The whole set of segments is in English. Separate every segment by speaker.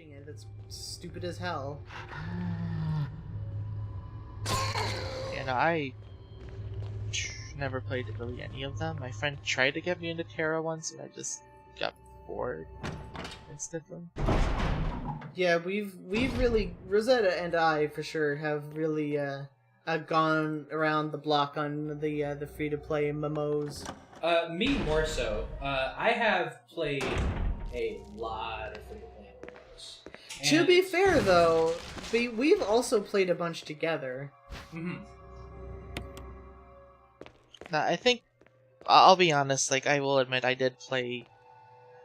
Speaker 1: pushing it. That's stupid as hell.
Speaker 2: I never played really any of them. My friend tried to get me into Terra once, and I just got bored instantly.
Speaker 1: Yeah, we've really, Rosetta and I for sure have really gone around the block on the free to play MMOs.
Speaker 3: Me more so. I have played a lot of free to play MMOs.
Speaker 1: To be fair, though, we've also played a bunch together.
Speaker 3: Mm-hmm.
Speaker 2: Now, I think I'll be honest. Like, I will admit, I did play.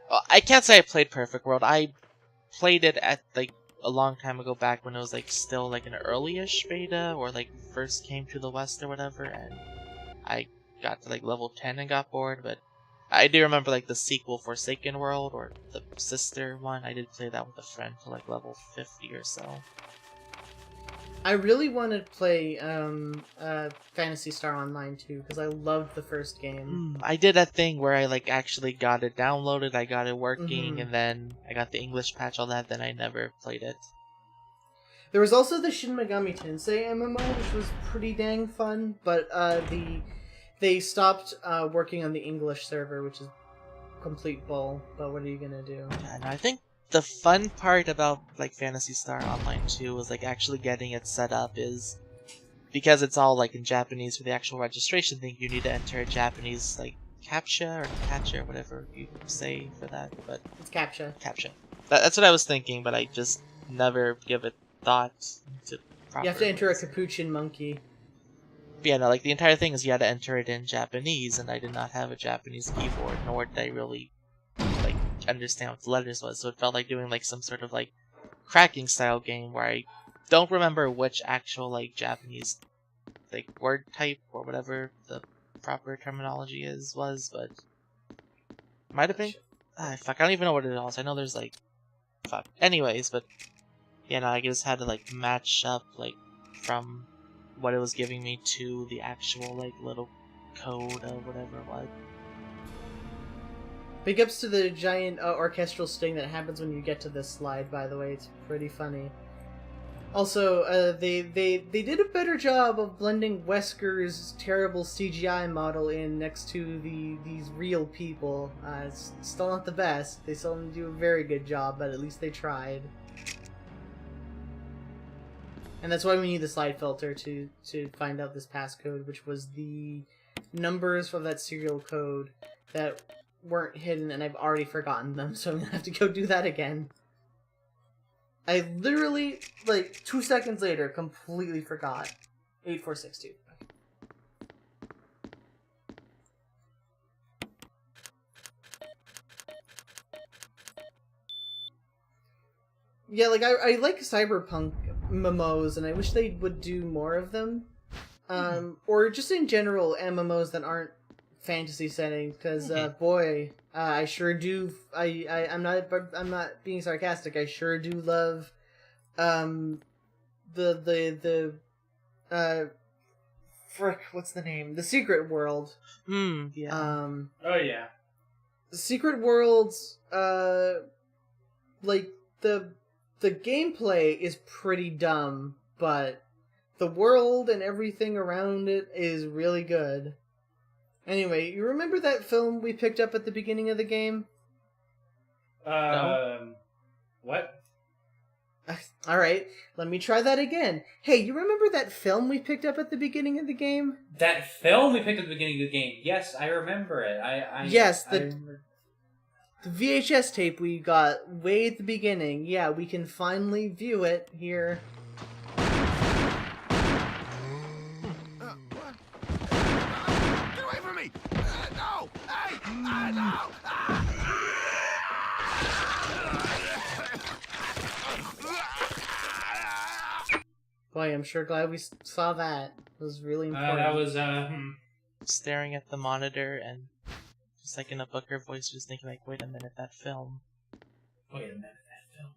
Speaker 2: Well, I can't say I played Perfect World. I played it at like a long time ago, back when it was like still like an early-ish beta, or like first came to the West or whatever, and I got to like level 10 and got bored. But I do remember like the sequel, Forsaken World, or the sister one. I did play that with a friend to like level 50 or so.
Speaker 1: I really wanted to play Phantasy Star Online too, because I loved the first game.
Speaker 2: I did that thing where I like actually got it downloaded, I got it working, and then I got the English patch, all that, then I never played it.
Speaker 1: There was also the Shin Megami Tensei MMO, which was pretty dang fun, but they stopped working on the English server, which is complete bull, but what are you gonna do?
Speaker 2: Yeah, no, I think the fun part about like Phantasy Star Online 2 was like actually getting it set up, is because it's all like in Japanese for the actual registration thing, you need to enter a Japanese like CAPTCHA or CAPTCHA or whatever you say for that, but
Speaker 1: It's CAPTCHA.
Speaker 2: CAPTCHA. That's what I was thinking, but I just never give it thought to proper.
Speaker 1: You have to enter a capuchin monkey.
Speaker 2: But yeah, no, like the entire thing is you had to enter it in Japanese, and I did not have a Japanese keyboard, nor did I really like understand what the letters was, so it felt like doing like some sort of like cracking style game where I don't remember which actual like Japanese like word type or whatever the proper terminology was, but might have been. Fuck, I don't even know what it is. I know there's like fuck. Anyways, but yeah, no, I just had to like match up like from what it was giving me to the actual like little code or whatever it was.
Speaker 1: Big ups to the giant orchestral sting that happens when you get to this slide, by the way. It's pretty funny. Also, they did a better job of blending Wesker's terrible CGI model in next to these real people. It's still not the best. They still didn't do a very good job, but at least they tried. And that's why we need the slide filter to find out this passcode, which was the numbers from that serial code that weren't hidden, and I've already forgotten them, so I'm gonna have to go do that again. I literally, like, 2 seconds later, completely forgot. 8462. Yeah, like, I like cyberpunk MMOs, and I wish they would do more of them. Or just in general, MMOs that aren't fantasy setting, because, boy, I sure do, I'm not being sarcastic, I sure do love, frick, what's the name? The Secret World.
Speaker 2: Yeah.
Speaker 3: Oh yeah.
Speaker 1: The Secret Worlds, like, the gameplay is pretty dumb, but the world and everything around it is really good. Anyway, you remember that film we picked up at the beginning of the game?
Speaker 3: No. What?
Speaker 1: Alright, let me try that again. Hey, you remember that film we picked up at the beginning of the game?
Speaker 3: That film we picked at the beginning of the game. Yes, I remember it.
Speaker 1: Yes, the VHS tape we got way at the beginning. Yeah, we can finally view it here.
Speaker 4: Get away from me! No! Hey! No!
Speaker 1: Boy, I'm sure glad we saw that. It was really important.
Speaker 3: That was,
Speaker 2: Staring at the monitor and just like in a Booker voice, just thinking like, wait a minute, that film.
Speaker 3: Wait a minute, that film.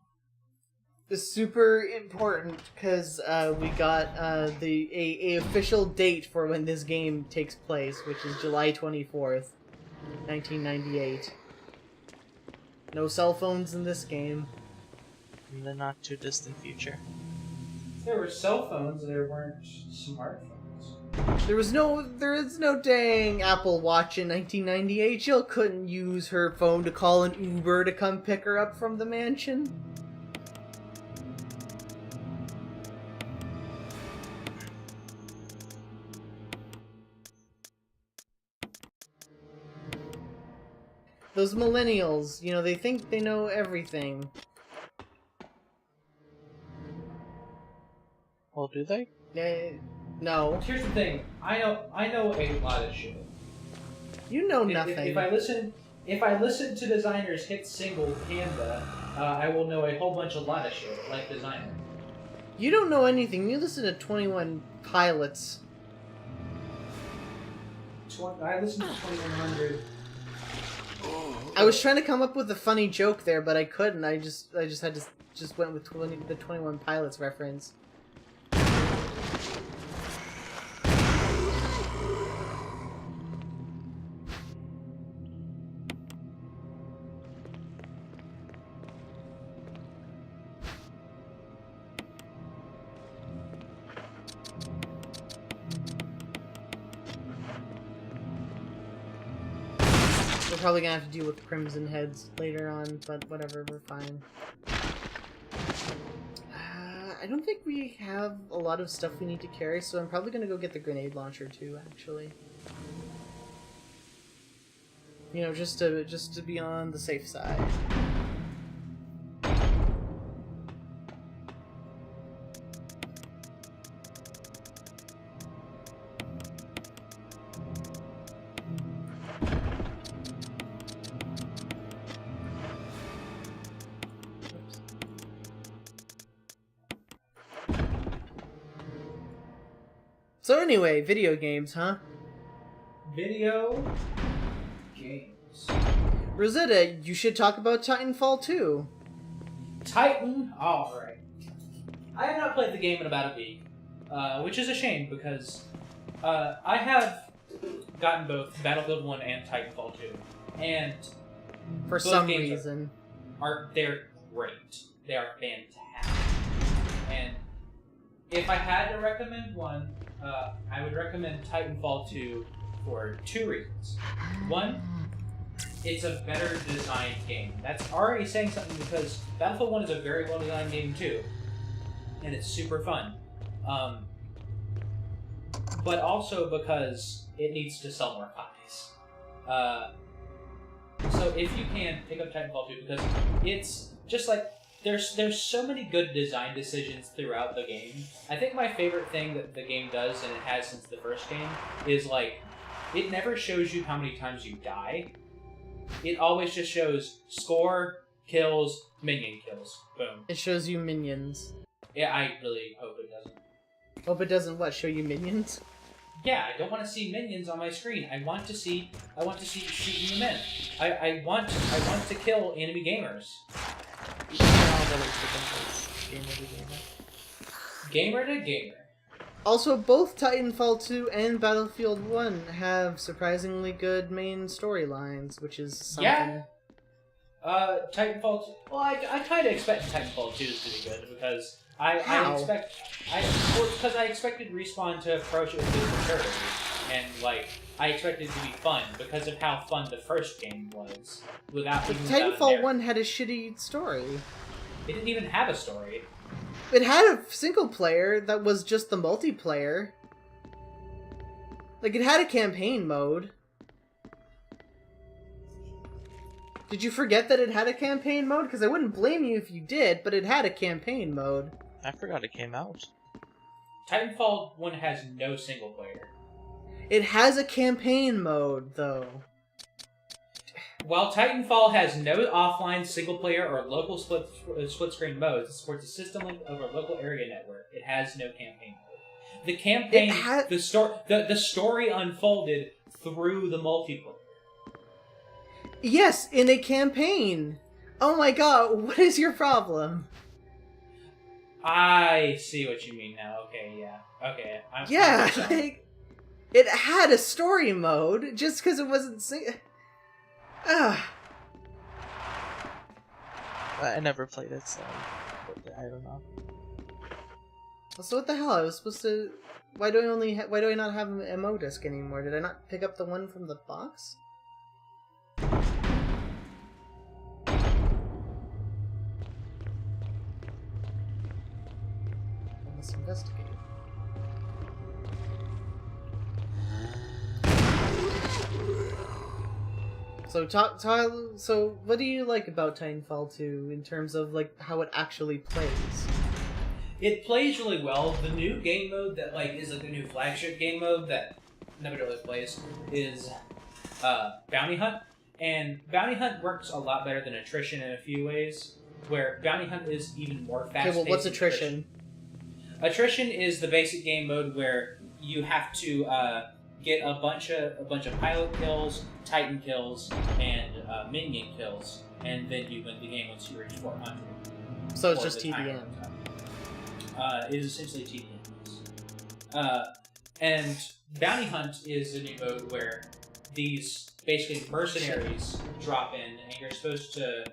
Speaker 1: It's super important because we got a official date for when this game takes place, which is July 24th, 1998. No cell phones in this game.
Speaker 2: in the not too distant future.
Speaker 3: There were cell phones, there weren't smartphones.
Speaker 1: There is no dang Apple Watch in 1998. Jill couldn't use her phone to call an Uber to come pick her up from the mansion. Those millennials, you know, they think they know everything.
Speaker 2: Well, do they?
Speaker 1: No.
Speaker 3: Here's the thing. I know a lot of shit.
Speaker 1: You know
Speaker 3: If-
Speaker 1: nothing.
Speaker 3: If I listen to designers hit single Panda, I will know a whole bunch of lot of shit like designer.
Speaker 1: You don't know anything. You listen to 21 Pilots.
Speaker 3: I listen to 2100.
Speaker 1: I was trying to come up with a funny joke there, but I couldn't. I just had to just went with the 21 Pilots reference. We're probably gonna have to deal with Crimson Heads later on, but whatever, we're fine. I don't think we have a lot of stuff we need to carry, so I'm probably gonna go get the grenade launcher too, actually. You know, just to be on the safe side. So anyway, video games, huh?
Speaker 3: Video games.
Speaker 1: Rosetta, you should talk about Titanfall 2.
Speaker 3: Titan. All right. I have not played the game in about a week, which is a shame because I have gotten both Battlefield 1 and Titanfall 2, and
Speaker 1: For
Speaker 3: both
Speaker 1: some
Speaker 3: games
Speaker 1: reason.
Speaker 3: they're great. They are fantastic. And if I had to recommend one, I would recommend Titanfall 2 for two reasons. One, it's a better designed game. That's already saying something because Battlefield 1 is a very well designed game too, and it's super fun. But also because it needs to sell more copies. So if you can, pick up Titanfall 2 because it's just like there's so many good design decisions throughout the game. I think my favorite thing that the game does, and it has since the first game, is like it never shows you how many times you die. It always just shows score, kills, minion kills. Boom.
Speaker 1: It shows you minions.
Speaker 3: Yeah, I really hope it doesn't.
Speaker 1: Hope it doesn't what, show you minions?
Speaker 3: Yeah, I don't want to see minions on my screen. I want to see shooting them in. I want to kill enemy gamers. Gamer to gamer.
Speaker 1: Also, both Titanfall 2 and Battlefield 1 have surprisingly good main storylines, which is something.
Speaker 3: Yeah. Titanfall 2. Well, I kind of expect Titanfall 2 to be good because I expected Respawn to approach it with good maturity, and like I expected it to be fun because of how fun the first game was. Without
Speaker 1: Titanfall 1 had a shitty story.
Speaker 3: It didn't even have a story.
Speaker 1: It had a single player that was just the multiplayer. Like, it had a campaign mode. Did you forget that it had a campaign mode? Because I wouldn't blame you if you did, but it had a campaign mode.
Speaker 2: I forgot it came out.
Speaker 3: Titanfall 1 has no single player.
Speaker 1: It has a campaign mode, though.
Speaker 3: While Titanfall has no offline single-player or local split-screen modes, it supports a system link over a local area network. It has no campaign mode. The campaign, the story unfolded through the multiplayer.
Speaker 1: Yes, in a campaign. Oh my god, what is your problem?
Speaker 3: I see what you mean now. Okay, yeah. Okay.
Speaker 1: Yeah, like, it had a story mode, just because it wasn't
Speaker 2: I never played it, so but I don't know.
Speaker 1: So what the hell? I was supposed to. Why do I not have an MO disc anymore? Did I not pick up the one from the box? I must investigate. So so what do you like about Titanfall 2 in terms of like how it actually plays?
Speaker 3: It plays really well. The new game mode that is like the new flagship game mode that nobody really plays is Bounty Hunt. And Bounty Hunt works a lot better than Attrition in a few ways, where Bounty Hunt is even more fast-paced.
Speaker 1: Okay, well, what's Attrition?
Speaker 3: Attrition is the basic game mode where you have to get a bunch of pilot kills, Titan kills, and minion kills, and then you win the game once you reach 400.
Speaker 1: So it's just TDM.
Speaker 3: It is essentially TDM. And Bounty Hunt is a new mode where these basically mercenaries drop in, and you're supposed to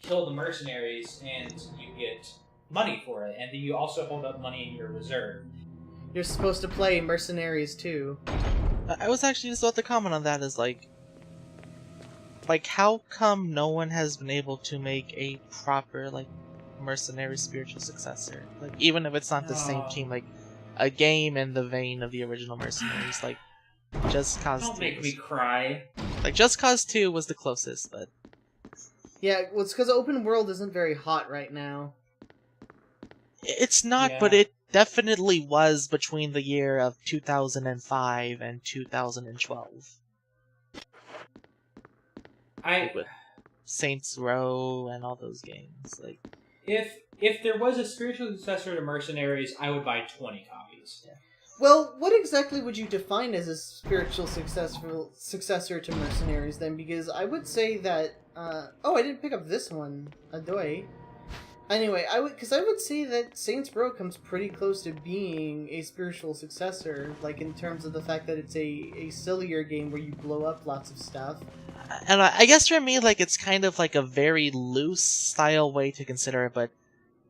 Speaker 3: kill the mercenaries, and you get money for it, and then you also hold up money in your reserve.
Speaker 1: You're supposed to play Mercenaries too.
Speaker 2: I was actually just about to comment on that. Is like how come no one has been able to make a proper mercenary spiritual successor? Like, even if it's not the same team, like a game in the vein of the original Mercenaries, like Just Cause 2.
Speaker 3: Don't make me cry.
Speaker 2: Like, Just Cause 2 was the closest, but
Speaker 1: Yeah, well, it's because open world isn't very hot right now.
Speaker 2: it's not.
Speaker 3: Yeah.
Speaker 2: But it definitely was between the year of 2005 and 2012. With Saints Row and all those games, like.
Speaker 3: If there was a spiritual successor to Mercenaries, I would buy 20 copies.
Speaker 1: Well, what exactly would you define as a spiritual successor to Mercenaries then? Because I would say that. Oh, I didn't pick up this one. Adoy. Anyway, I would say that Saints Row comes pretty close to being a spiritual successor, like in terms of the fact that it's a sillier game where you blow up lots of stuff.
Speaker 2: And I guess for me, like, it's kind of like a very loose style way to consider it, but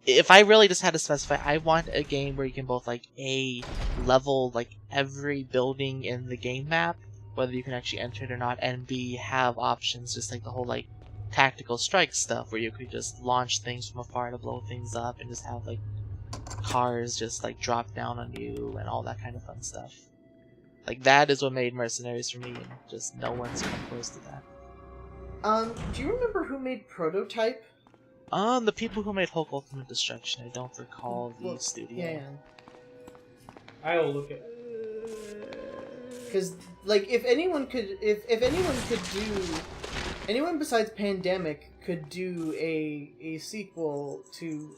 Speaker 2: if I really just had to specify, I want a game where you can both, like, A, level, like, every building in the game map, whether you can actually enter it or not, and B, have options, just like the whole, like, tactical strike stuff, where you could just launch things from afar to blow things up, and just have, like, cars just, like, drop down on you, and all that kind of fun stuff. Like, that is what made Mercenaries for me, and just no one's come close to that.
Speaker 1: Do you remember who made Prototype?
Speaker 2: The people who made Hulk Ultimate Destruction. I don't recall the studio.
Speaker 1: Yeah.
Speaker 3: I will look at.
Speaker 1: Because, like, if anyone could do, anyone besides Pandemic could do a sequel to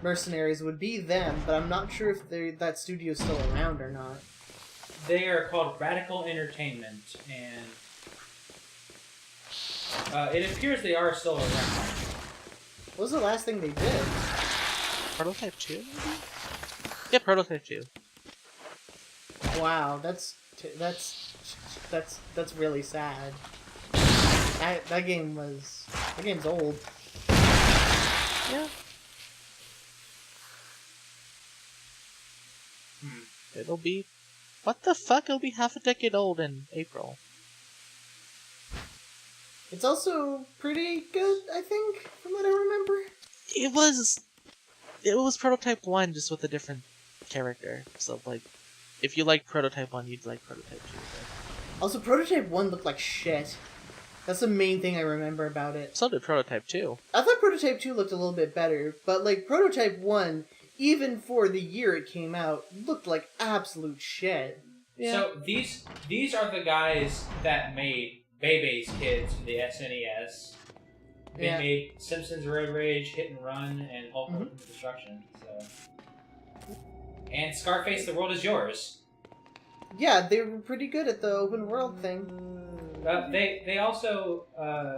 Speaker 1: Mercenaries, would be them. But I'm not sure if that studio's still around or not.
Speaker 3: They are called Radical Entertainment, and it appears they are still around.
Speaker 1: What was the last thing they did?
Speaker 2: Prototype 2, maybe? Yeah, Prototype 2.
Speaker 1: Wow, that's really sad. That game's old.
Speaker 2: Yeah. It'll be... What the fuck? It'll be half a decade old in April.
Speaker 1: It's also pretty good, I think, from what I remember.
Speaker 2: It was Prototype 1, just with a different character. So, like, if you like Prototype 1, you'd like Prototype 2. But...
Speaker 1: Also, Prototype 1 looked like shit. That's the main thing I remember about it.
Speaker 2: So did Prototype 2.
Speaker 1: I thought Prototype 2 looked a little bit better, but, like, Prototype 1, even for the year it came out, looked like absolute shit.
Speaker 2: Yeah.
Speaker 3: So these are the guys that made Bebe's Kids for the SNES. They
Speaker 1: Yeah.
Speaker 3: made Simpsons Road Rage, Hit and Run, and Hulk Ultimate Destruction. So. And Scarface: The World Is Yours.
Speaker 1: Yeah, they were pretty good at the open world thing.
Speaker 3: They also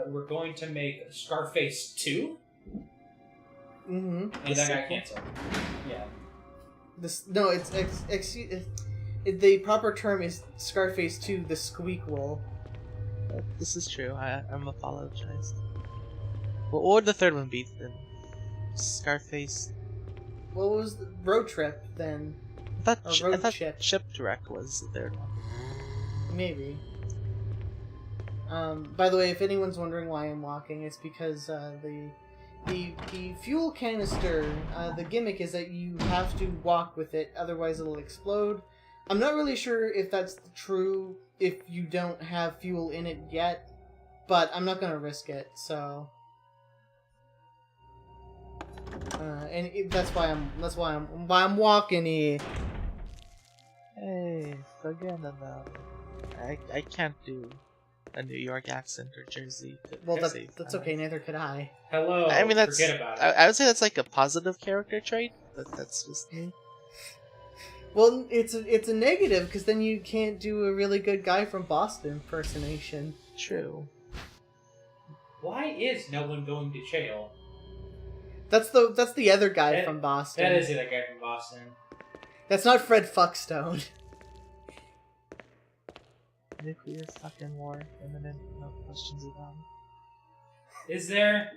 Speaker 3: were going to make Scarface 2,
Speaker 1: Mm-hmm.
Speaker 3: and that got canceled. Yeah.
Speaker 1: The proper term is Scarface 2, the squeakquel.
Speaker 2: This is true. I'm apologized. Well, what would the third one be then? Scarface.
Speaker 1: What was the Road Trip then?
Speaker 2: I
Speaker 1: Or
Speaker 2: thought,
Speaker 1: Road Chip.
Speaker 2: Shipwreck was the third one.
Speaker 1: Maybe. By the way, if anyone's wondering why I'm walking, it's because the fuel canister, the gimmick is that you have to walk with it, otherwise it'll explode. I'm not really sure if that's true if you don't have fuel in it yet, but I'm not gonna risk it, so. That's why I'm walking here.
Speaker 2: Hey, forget about it. I can't do a New York accent or Jersey.
Speaker 1: Well, that's okay. Neither could I.
Speaker 3: Hello.
Speaker 2: I mean, that's.
Speaker 3: Forget about it.
Speaker 2: I would say that's like a positive character trait, but that's just me.
Speaker 1: Well, it's a negative because then you can't do a really good guy from Boston impersonation.
Speaker 2: True.
Speaker 3: Why is no one going to jail?
Speaker 1: That's the other guy from Boston.
Speaker 3: That is the other guy from Boston.
Speaker 1: That's not Fred Fuckstone.
Speaker 2: Nuclear fucking war, imminent, no questions about it.
Speaker 3: Is there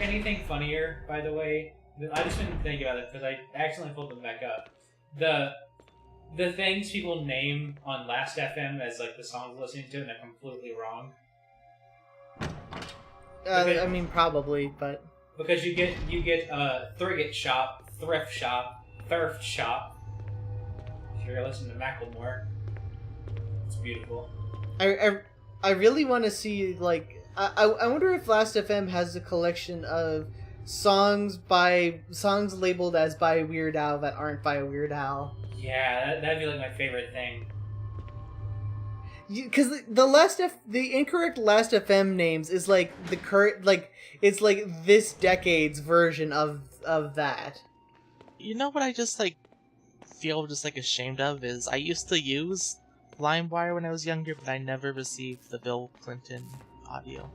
Speaker 3: anything funnier? By the way, I just didn't think about it because I accidentally pulled them back up. The things people name on Last FM as like the songs we're listening to, and they're completely wrong.
Speaker 1: I mean, probably, but
Speaker 3: Because you get Thrift Shop, Thrift Shop, Thrift Shop. If you're listening to Macklemore, it's beautiful.
Speaker 1: I really want to see like I wonder if Last FM has a collection of songs labeled as by Weird Al that aren't by Weird Al.
Speaker 3: Yeah, that'd be like my favorite thing.
Speaker 1: Because the incorrect Last FM names is like the current, like it's like this decade's version of that.
Speaker 2: You know what I just like feel just like ashamed of is I used to use LimeWire when I was younger, but I never received the Bill Clinton audio.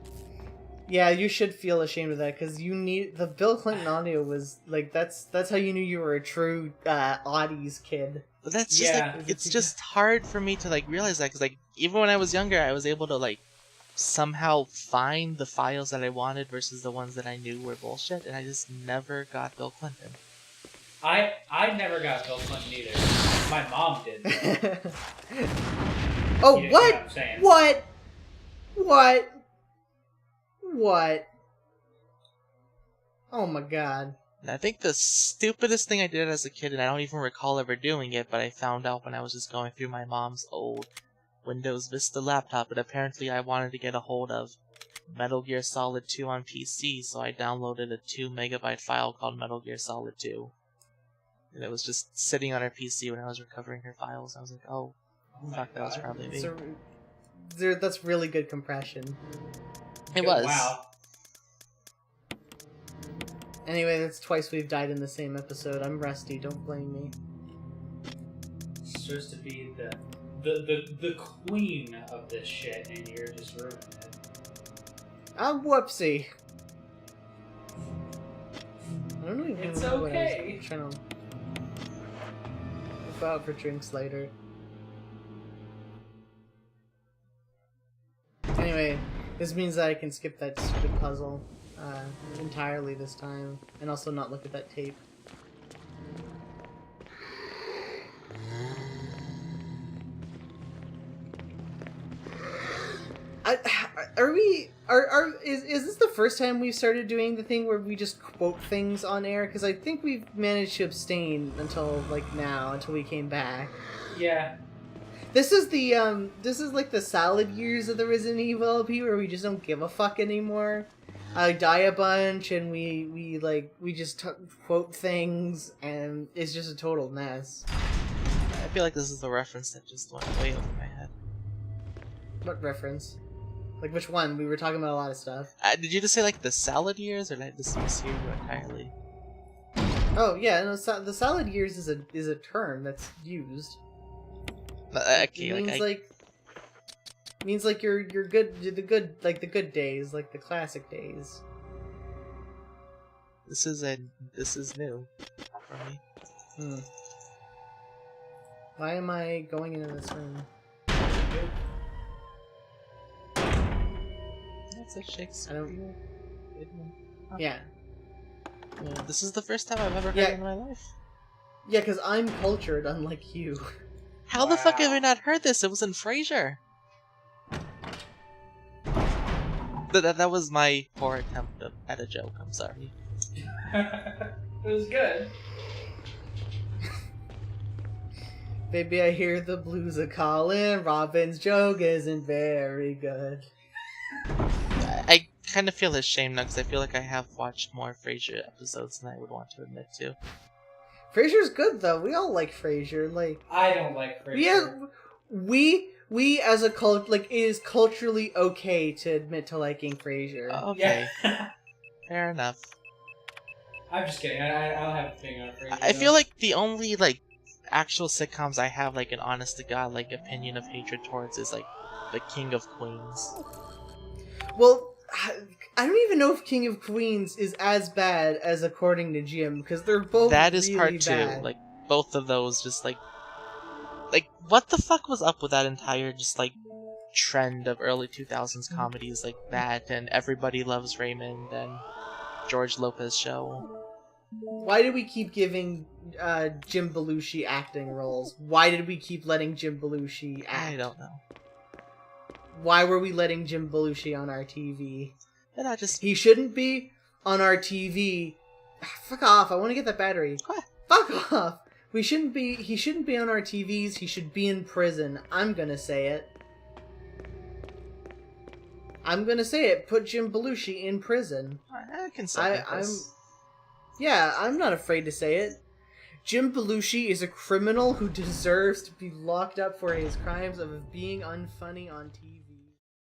Speaker 1: Yeah, you should feel ashamed of that because you need the Bill Clinton audio was like that's how you knew you were a true Oddies kid.
Speaker 2: But that's just
Speaker 3: Yeah.
Speaker 2: like it's just hard for me to like realize that because like even when I was younger, I was able to like somehow find the files that I wanted versus the ones that I knew were bullshit, and I just never got Bill Clinton.
Speaker 3: I never got Bill Clinton either. My mom did. though.
Speaker 1: Oh,
Speaker 3: You know
Speaker 1: what?
Speaker 3: I'm saying.
Speaker 1: What? Oh my god.
Speaker 2: And I think the stupidest thing I did as a kid, and I don't even recall ever doing it, but I found out when I was just going through my mom's old Windows Vista laptop, but apparently I wanted to get a hold of Metal Gear Solid 2 on PC, so I downloaded a 2 megabyte file called Metal Gear Solid 2. And it was just sitting on her PC when I was recovering her files. I was like, oh, fuck, that was probably me.
Speaker 1: That's really good compression.
Speaker 2: It was.
Speaker 3: Wow.
Speaker 1: Anyway, that's twice we've died in the same episode. I'm rusty, don't blame me.
Speaker 3: It's supposed to be the queen of this shit, and you're just ruining it.
Speaker 1: Whoopsie. I don't even
Speaker 3: It's
Speaker 1: know what I
Speaker 3: okay.
Speaker 1: was trying to go out for drinks later. Anyway, this means that I can skip that stupid puzzle entirely this time, and also not look at that tape. Is this the first time we've started doing the thing where we just quote things on air? Because I think we've managed to abstain until like now, until we came back.
Speaker 3: Yeah.
Speaker 1: This is like the salad years of the Resident Evil LP where we just don't give a fuck anymore. I die a bunch and we just quote things and it's just a total mess.
Speaker 2: I feel like this is the reference that just went way over my head.
Speaker 1: What reference? Like which one? We were talking about a lot of stuff.
Speaker 2: Did you just say like the salad years, or did I just mishear you entirely?
Speaker 1: Oh yeah, no, the salad years is a term that's used.
Speaker 2: Okay,
Speaker 1: It means like you're good, the good days, like the classic days.
Speaker 2: This is new for me.
Speaker 1: Why am I going into this room?
Speaker 2: That's a Shakespeare.
Speaker 1: Yeah.
Speaker 2: Yeah, this is the first time I've ever heard
Speaker 1: Yeah.
Speaker 2: it in my life.
Speaker 1: Yeah, because I'm cultured, unlike you.
Speaker 2: How the fuck have
Speaker 3: Wow.
Speaker 2: I not heard this? It was in Frasier. That was my poor attempt at a joke. I'm sorry.
Speaker 3: It was good.
Speaker 1: Baby, I hear the blues a callin'. Robin's joke isn't very good.
Speaker 2: I kind of feel ashamed now because I feel like I have watched more Frasier episodes than I would want to admit to.
Speaker 1: Frasier's good though. We all like Frasier. Like
Speaker 3: I don't like Frasier.
Speaker 1: we as a cult like it is culturally okay to admit to liking Frasier.
Speaker 2: Okay,
Speaker 3: Yeah.
Speaker 2: fair enough.
Speaker 3: I'm just kidding. I don't have a thing on Frasier.
Speaker 2: I
Speaker 3: though.
Speaker 2: feel like the only like actual sitcoms I have like an honest to god like opinion of hatred towards is like The King of Queens.
Speaker 1: Well, I don't even know if King of Queens is as bad as According to Jim because they're both
Speaker 2: That is
Speaker 1: really
Speaker 2: part two.
Speaker 1: bad.
Speaker 2: Like both of those, just like what the fuck was up with that entire just like trend of early 2000s comedies like that and Everybody Loves Raymond and George Lopez Show.
Speaker 1: Why did we keep giving Jim Belushi acting roles? Why did we keep letting Jim Belushi act?
Speaker 2: I don't know.
Speaker 1: Why were we letting Jim Belushi on our TV?
Speaker 2: And I just
Speaker 1: He shouldn't be on our TV. Fuck off! I want to get that battery.
Speaker 2: What?
Speaker 1: Fuck off! He shouldn't be on our TVs. He should be in prison. I'm gonna say it. I'm gonna say it. Put Jim Belushi in prison.
Speaker 2: I can second this.
Speaker 1: Yeah, I'm not afraid to say it. Jim Belushi is a criminal who deserves to be locked up for his crimes of being unfunny on TV.